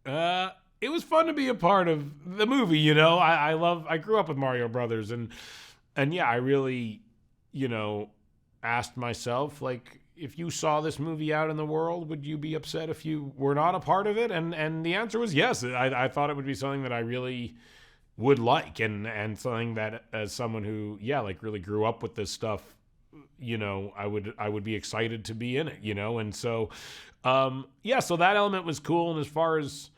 It was fun to be a part of the movie. I grew up with Mario Brothers, and yeah, I really, you know, asked myself, like, if you saw this movie out in the world, would you be upset if you were not a part of it? And the answer was yes. I thought it would be something that I really would like, and something that, as someone who, yeah, like, really grew up with this stuff, I would be excited to be in it, and so yeah, so that element was cool. And as far as,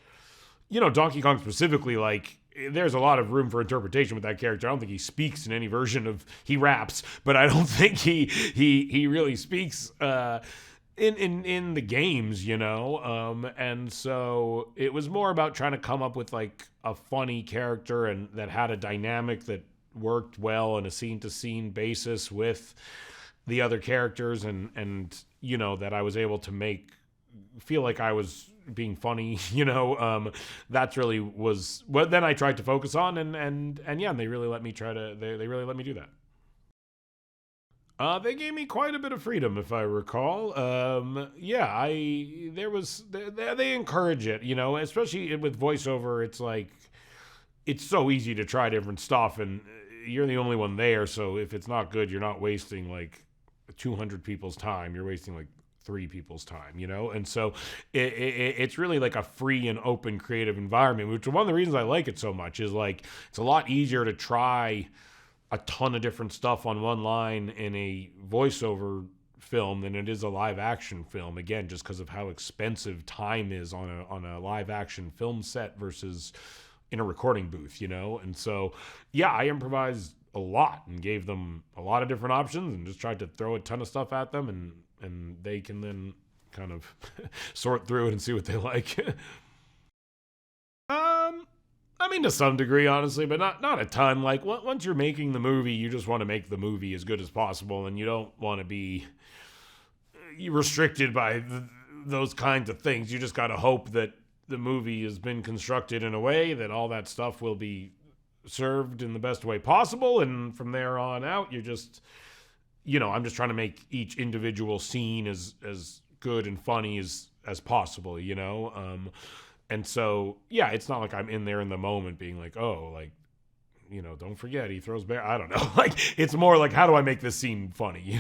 Donkey Kong specifically, like, there's a lot of room for interpretation with that character. I don't think he speaks in any version of, he raps, but I don't think he really speaks in the games, and so it was more about trying to come up with, like, a funny character and that had a dynamic that worked well on a scene to scene basis with the other characters, and that I was able to make feel like I was being funny. That's really was what then I tried to focus on, and yeah, and they really let me they really let me do that. They gave me quite a bit of freedom, if I recall. Yeah, they encourage it, especially with voiceover. It's like, it's so easy to try different stuff, and you're the only one there. So if it's not good, you're not wasting like 200 people's time. You're wasting like 3 people's time, And so it's really like a free and open creative environment, which is one of the reasons I like it so much. Is like, it's a lot easier to try a ton of different stuff on one line in a voiceover film than it is a live action film. Again, just because of how expensive time is on a live action film set versus in a recording booth, And so, yeah, I improvised a lot and gave them a lot of different options and just tried to throw a ton of stuff at them, and they can then kind of sort through it and see what they like. I mean, to some degree, honestly, but not a ton. Like, once you're making the movie, you just want to make the movie as good as possible, and you don't want to be restricted by those kinds of things. You just got to hope that the movie has been constructed in a way that all that stuff will be served in the best way possible, and from there on out, you're just, I'm just trying to make each individual scene as good and funny as possible, and so, yeah, it's not like I'm in there in the moment being like, oh, like, don't forget he throws bear. I don't know. Like, it's more like, how do I make this scene funny,